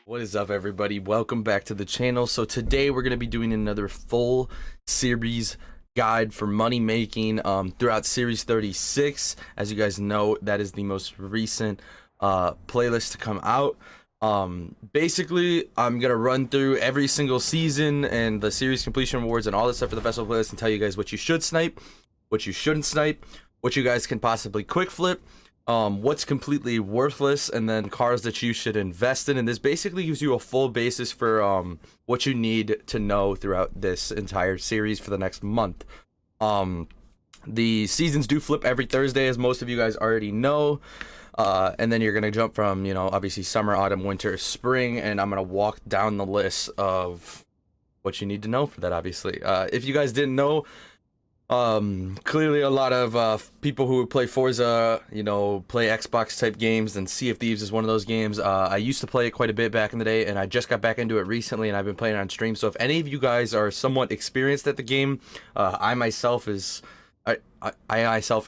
What is up, everybody? Welcome back to the channel. So today we're going to be doing another full series guide for money making throughout series 36. As you guys know, that is the most recent playlist to come out. Basically, I'm gonna run through every single season and the series completion awards and all this stuff for the festival playlist and tell you guys what you should snipe, what you shouldn't snipe, what you guys can possibly quick flip, what's completely worthless, and then cars that you should invest in. And this basically gives you a full basis for what you need to know throughout this entire series for the next month. The seasons do flip every Thursday, as most of you guys already know. And then you're gonna jump from, you know, obviously summer, autumn, winter, spring, and I'm gonna walk down the list of what you need to know for that. Obviously, if you guys didn't know, clearly a lot of people who play Forza, you know, play Xbox type games, and Sea of Thieves is one of those games. I used to play it quite a bit back in the day, and I just got back into it recently, and I've been playing it on stream. So if any of you guys are somewhat experienced at the game, I myself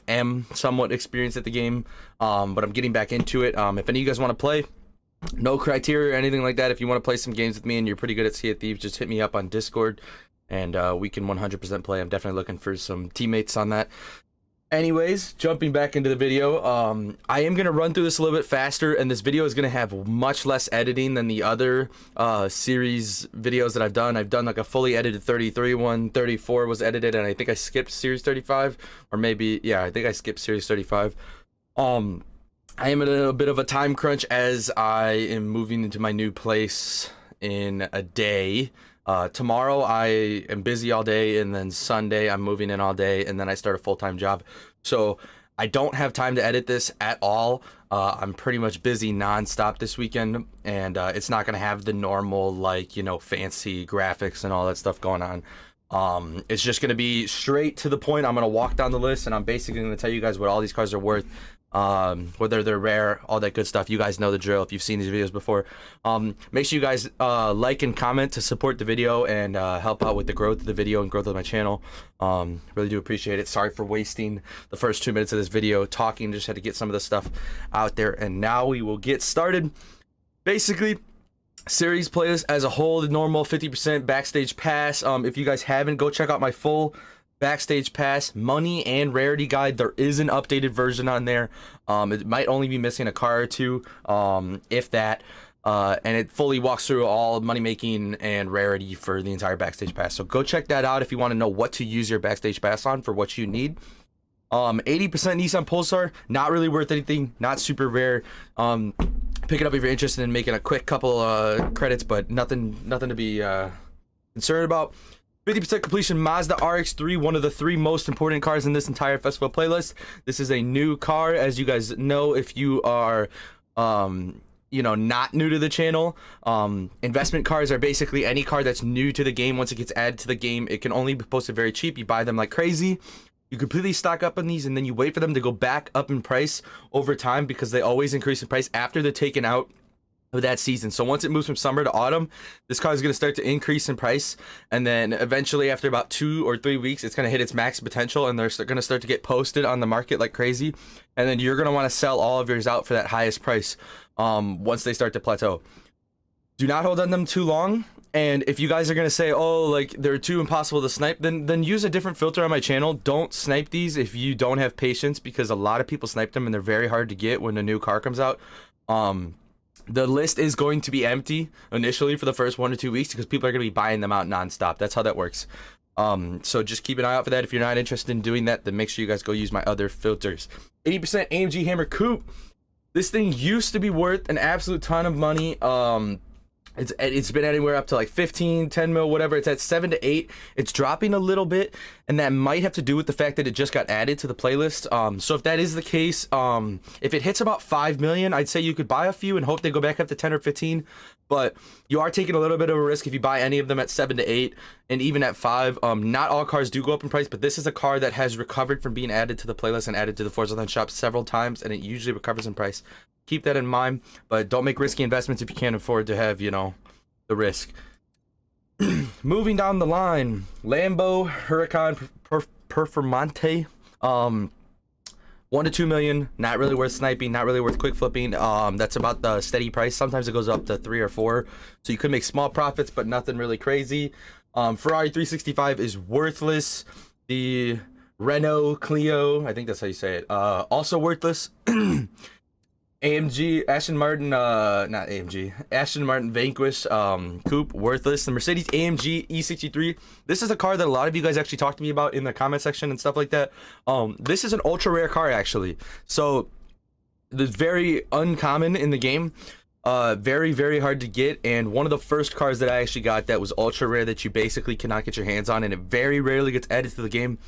am somewhat experienced at the game, but I'm getting back into it. If any of you guys want to play, no criteria or anything like that. If you want to play some games with me and you're pretty good at Sea of Thieves, just hit me up on Discord, and we can 100% play. I'm definitely looking for some teammates on that. Anyways, jumping back into the video, I am going to run through this a little bit faster, and this video is going to have much less editing than the other series videos that I've done. I've done like a fully edited 33 one, 34 was edited, and I think I skipped series 35, or maybe, yeah, I think I skipped series 35. I am in a bit of a time crunch as I am moving into my new place in a day. Tomorrow I am busy all day, and then Sunday I'm moving in all day, and then I start a full-time job. So I don't have time to edit this at all. I'm pretty much busy non-stop this weekend, and it's not gonna have the normal, like, you know, fancy graphics and all that stuff going on. It's just gonna be straight to the point. I'm gonna walk down the list, and I'm basically gonna tell you guys what all these cars are worth, whether they're rare, all that good stuff. You guys know the drill if you've seen these videos before. Make sure you guys like and comment to support the video and help out with the growth of the video and growth of my channel. Really do appreciate it. Sorry for wasting the first 2 minutes of this video talking. Just had to get some of the stuff out there, and now we will get started. Basically, series playlist as a whole, the normal 50% backstage pass. If you guys haven't, go check out my full backstage pass money and rarity guide. There is an updated version on there. It might only be missing a car or two, if that, and it fully walks through all money making and rarity for the entire backstage pass. So go check that out if you want to know what to use your backstage pass on for what you need. 80% Nissan Pulsar, not really worth anything, not super rare. Pick it up if you're interested in making a quick couple credits, but nothing to be concerned about. 50% completion Mazda Rx3, one of the 3 most important cars in this entire festival playlist. This is a new car, as you guys know. If you are, you know, not new to the channel, investment cars are basically any car that's new to the game. Once it gets added to the game, it can only be posted very cheap. You buy them like crazy. You completely stock up on these, and then you wait for them to go back up in price over time, because they always increase in price after they're taken out of that season. So once it moves from summer to autumn, this car is going to start to increase in price, and then eventually after about 2 or 3 weeks, it's going to hit its max potential, and they're going to start to get posted on the market like crazy, and then you're going to want to sell all of yours out for that highest price once they start to plateau. Do not hold on them too long. And if you guys are going to say, oh, like, they're too impossible to snipe, then use a different filter on my channel. Don't snipe these if you don't have patience, because a lot of people snipe them and they're very hard to get when a new car comes out. The list is going to be empty initially for the first 1 or 2 weeks, because people are going to be buying them out nonstop. That's how that works. So just keep an eye out for that. If you're not interested in doing that, then make sure you guys go use my other filters. 80% Amg Hammer Coupe. This thing used to be worth an absolute ton of money. It's been anywhere up to like 15, 10 mil, whatever. It's at 7 to 8. It's dropping a little bit, and that might have to do with the fact that it just got added to the playlist. So if that is the case, if it hits about 5 million, I'd say you could buy a few and hope they go back up to 10 or 15. But you are taking a little bit of a risk if you buy any of them at 7 to 8, and even at 5. Not all cars do go up in price, but this is a car that has recovered from being added to the playlist and added to the Forza shop several times, and it usually recovers in price. Keep that in mind, but don't make risky investments if you can't afford to have, you know, the risk. Moving down the line, Lambo Huracan Performante. 1 to 2 million, not really worth sniping, not really worth quick flipping. That's about the steady price. Sometimes it goes up to 3 or 4, so you could make small profits, but nothing really crazy. Ferrari 365 is worthless. The Renault Clio, I think that's how you say it, also worthless. AMG Aston Martin, not AMG, Aston Martin Vanquish Coupe, worthless. The Mercedes AMG E63, this is a car that a lot of you guys actually talked to me about in the comment section and stuff like that. This is an ultra rare car actually, so it's very uncommon in the game, very hard to get, and one of the first cars that I actually got that was ultra rare that you basically cannot get your hands on, and it very rarely gets added to the game.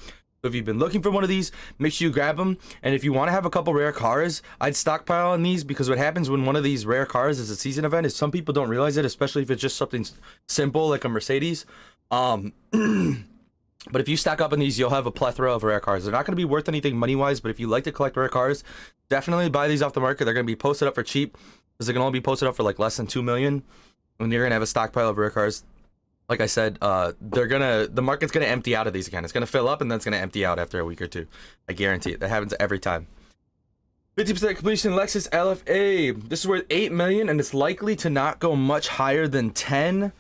So if you've been looking for one of these, make sure you grab them. And if you want to have a couple rare cars, I'd stockpile on these, because what happens when one of these rare cars is a season event is some people don't realize it, especially if it's just something simple like a Mercedes. But if you stack up on these, you'll have a plethora of rare cars. They're not going to be worth anything money-wise, but if you like to collect rare cars, definitely buy these off the market. They're going to be posted up for cheap, because they can only be posted up for like less than 2 million. And you're going to have a stockpile of rare cars. Like I said, the market's gonna empty out of these again. It's gonna fill up and then it's gonna empty out after a week or two. I guarantee it. That happens every time. 50% completion Lexus Lfa. This is worth 8 million, and it's likely to not go much higher than 10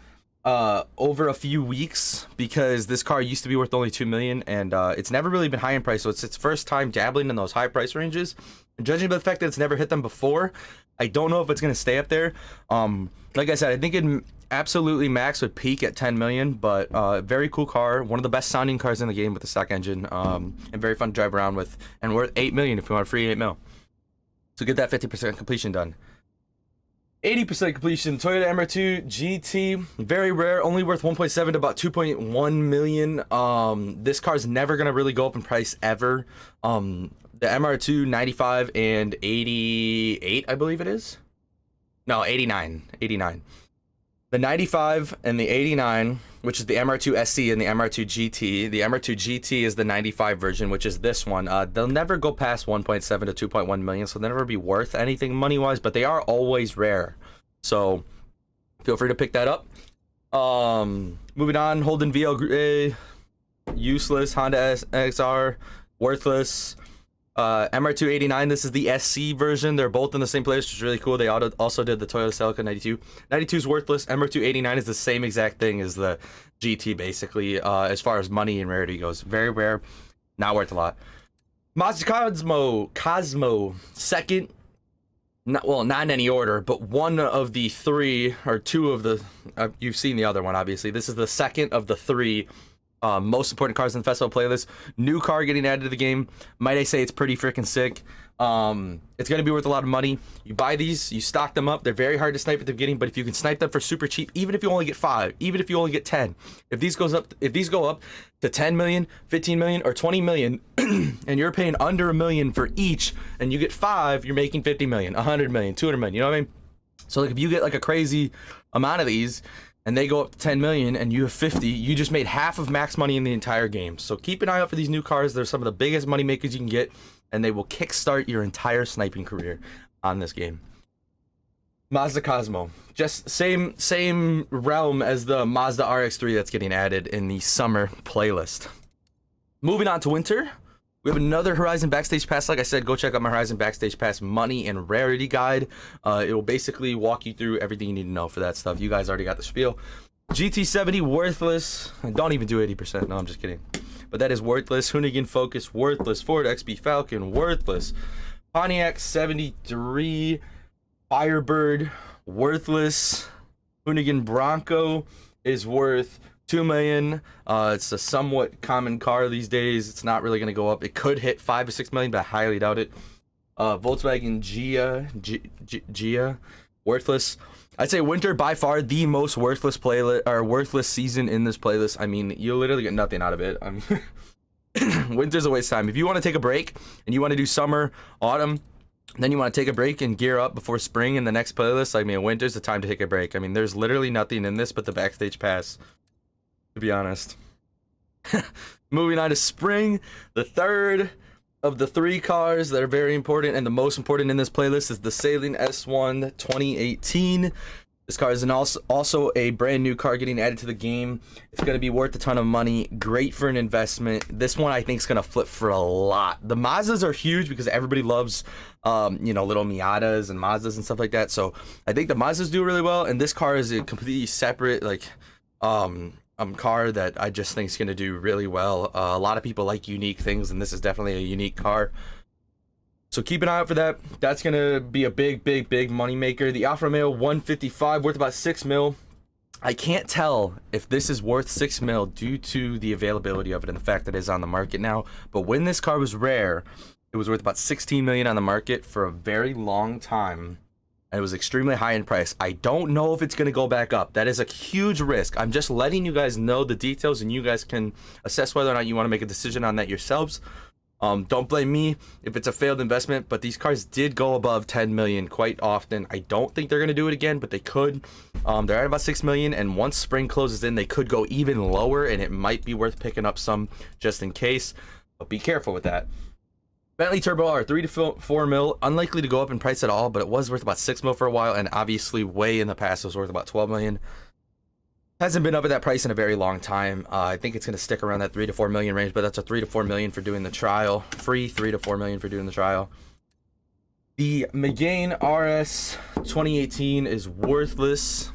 over a few weeks, because this car used to be worth only 2 million, and it's never really been high in price. So it's its first time dabbling in those high price ranges. And judging by the fact that it's never hit them before, I don't know if it's gonna stay up there. Like I said, I think it absolutely max would peak at 10 million, but very cool car, one of the best sounding cars in the game with the stock engine, and very fun to drive around with, and worth 8 million if you want a free 8 mil. So get that 50% completion done. 80% completion Toyota Mr2 Gt, very rare, only worth 1.7 to about 2.1 million. This car's never gonna really go up in price ever. The MR2 95 and 88, I believe it is. No, 89. The 95 and the 89, which is the MR2 SC and the MR2 GT. The MR2 GT is the 95 version, which is this one. They'll never go past 1.7 to 2.1 million, so they'll never be worth anything money-wise, but they are always rare. So feel free to pick that up. Moving on, Holden VL, useless. Honda XR, worthless. MR2 89, this is the SC version. They're both in the same place, which is really cool. They also did the Toyota Celica 92. 92 is worthless. MR2 89 is the same exact thing as the GT, basically, as far as money and rarity goes. Very rare, not worth a lot. Mazda Cosmo, second. Not in any order, but one of the 3, or 2 of the, you've seen the other one, obviously. This is the second of the 3 most important cars in the festival playlist. New car getting added to the game. Might I say it's pretty freaking sick. It's gonna be worth a lot of money. You buy these, you stock them up. They're very hard to snipe at the beginning, but if you can snipe them for super cheap, even if you only get 5, even if you only get 10, if these go up to 10 million, 15 million, or 20 million, and you're paying under $1 million for each, and you get 5, you're making 50 million, 100 million, 200 million. You know what I mean? So like if you get like a crazy amount of these, and they go up to 10 million and you have 50, you just made half of max money in the entire game. So keep an eye out for these new cars. They're some of the biggest money makers you can get, and they will kickstart your entire sniping career on this game. Mazda Cosmo, just same realm as the Mazda Rx3 that's getting added in the summer playlist. Moving on to winter, we have another Horizon Backstage Pass. Like I said, go check out my Horizon Backstage Pass money and rarity guide. It will basically walk you through everything you need to know for that stuff. You guys already got the spiel. GT70, worthless. Don't even do 80%. No, I'm just kidding. But that is worthless. Hoonigan Focus, worthless. Ford XB Falcon, worthless. Pontiac 73, Firebird, worthless. Hoonigan Bronco is worth 2 million. It's a somewhat common car these days. It's not really going to go up. It could hit 5 or 6 million, but I highly doubt it. Volkswagen Gia, worthless. I'd say winter by far the most worthless playlist, or worthless season in this playlist. I mean, you literally get nothing out of it. Winter's a waste of time. If you want to take a break and you want to do summer, autumn, then you want to take a break and gear up before spring in the next playlist, I mean, winter's the time to take a break. I mean, there's literally nothing in this but the Backstage Pass, to be honest. Moving on to spring, the third of the 3 cars that are very important and the most important in this playlist is the Sailing S1 2018. This car is also a brand new car getting added to the game. It's going to be worth a ton of money. Great for an investment. This one I think is going to flip for a lot. The Mazdas are huge because everybody loves, you know, little Miatas and Mazdas and stuff like that. So I think the Mazdas do really well. And this car is a completely separate, like, car that I just think is going to do really well. A lot of people like unique things, and this is definitely a unique car. So keep an eye out for that. That's going to be a big money maker. The Alfa Romeo 155 worth about 6 mil. I can't tell if this is worth 6 mil due to the availability of it and the fact that it's on the market now. But when this car was rare, it was worth about 16 million on the market for a very long time. And it was extremely high in price. I don't know if it's going to go back up. That is a huge risk. I'm just letting you guys know the details, and you guys can assess whether or not you want to make a decision on that yourselves. Don't blame me if it's a failed investment, but these cars did go above 10 million quite often. I don't think they're going to do it again, but they could. They're at about 6 million, and once spring closes in, they could go even lower, and it might be worth picking up some just in case. But be careful with that. Bentley Turbo R, 3 to 4 mil, unlikely to go up in price at all, but it was worth about 6 mil for a while, and obviously way in the past it was worth about 12 million. Hasn't been up at that price in a very long time. I think it's going to stick around that 3 to 4 million range, but that's a 3 to 4 million for doing the trial. Free 3 to 4 million for doing the trial. The Megane RS 2018 is worthless.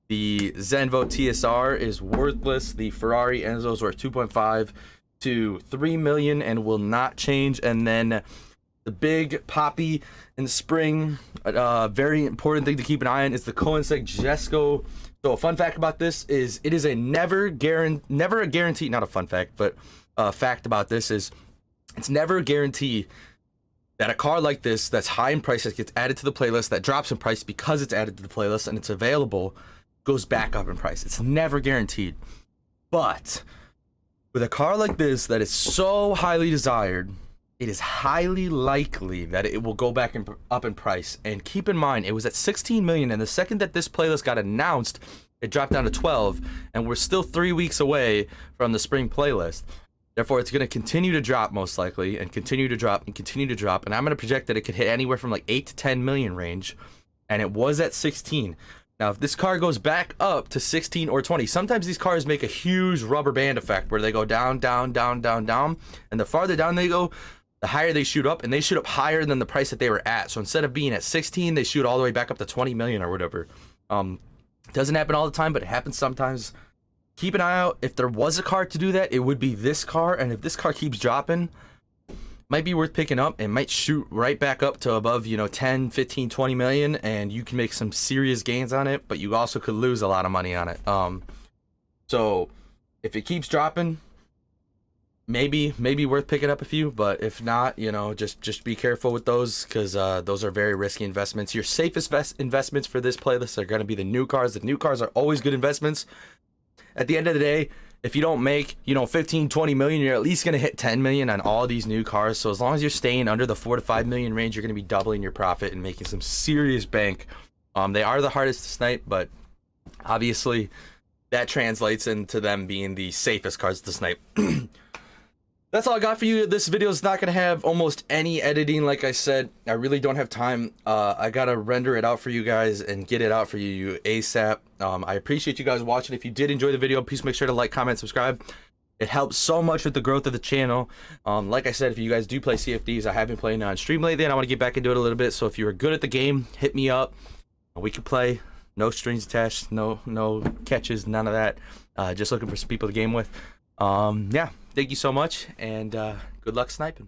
The Zenvo TSR is worthless. The Ferrari Enzos were 2.5 to 3 million and will not change. And then the big poppy in the spring, very important thing to keep an eye on is the Koenigsegg Jesko. So a fun fact about this is it is a never a guarantee, not a fun fact, but a fact about this is it's never a guarantee that a car like this that's high in price, that gets added to the playlist, that drops in price because it's added to the playlist and it's available, goes back up in price. It's never guaranteed. But with a car like this that is so highly desired, it is highly likely that it will go back up in price. And keep in mind, it was at 16 million, and the second that this playlist got announced, it dropped down to 12, and we're still 3 weeks away from the spring playlist. Therefore, it's going to continue to drop most likely, and continue to drop, and continue to drop. And I'm going to project that it could hit anywhere from like 8 to 10 million range, and it was at 16. Now, if this car goes back up to 16 or 20, sometimes these cars make a huge rubber band effect where they go down, down, down, down, down, and the farther down they go, the higher they shoot up, and they shoot up higher than the price that they were at. So instead of being at 16, they shoot all the way back up to 20 million or whatever. Doesn't happen all the time, but it happens sometimes. Keep an eye out. If there was a car to do that, it would be this car. And if this car keeps dropping, might be worth picking up. It might shoot right back up to above, you know, 10, 15, 20 million, and you can make some serious gains on it, but you also could lose a lot of money on it. So if it keeps dropping, maybe worth picking up a few, but if not, you know, just be careful with those, because those are very risky investments. Your safest investments for this playlist are going to be the new cars. The new cars are always good investments. At the end of the day, if you don't make, you know, 15, 20 million, you're at least going to hit 10 million on all these new cars. So as long as you're staying under the 4 to 5 million range, you're going to be doubling your profit and making some serious bank. They are the hardest to snipe, but obviously that translates into them being the safest cars to snipe. That's all I got for you. This video is not going to have almost any editing. Like I said, I really don't have time. I got to render it out for you guys and get it out for you ASAP. I appreciate you guys watching. If you did enjoy the video, please make sure to like, comment, subscribe. It helps so much with the growth of the channel. Like I said, if you guys do play CFDs, I have been playing on stream lately, and I want to get back into it a little bit. So if you are good at the game, hit me up. We can play. No strings attached, no catches, none of that. Just looking for some people to game with. Yeah, thank you so much, and good luck sniping.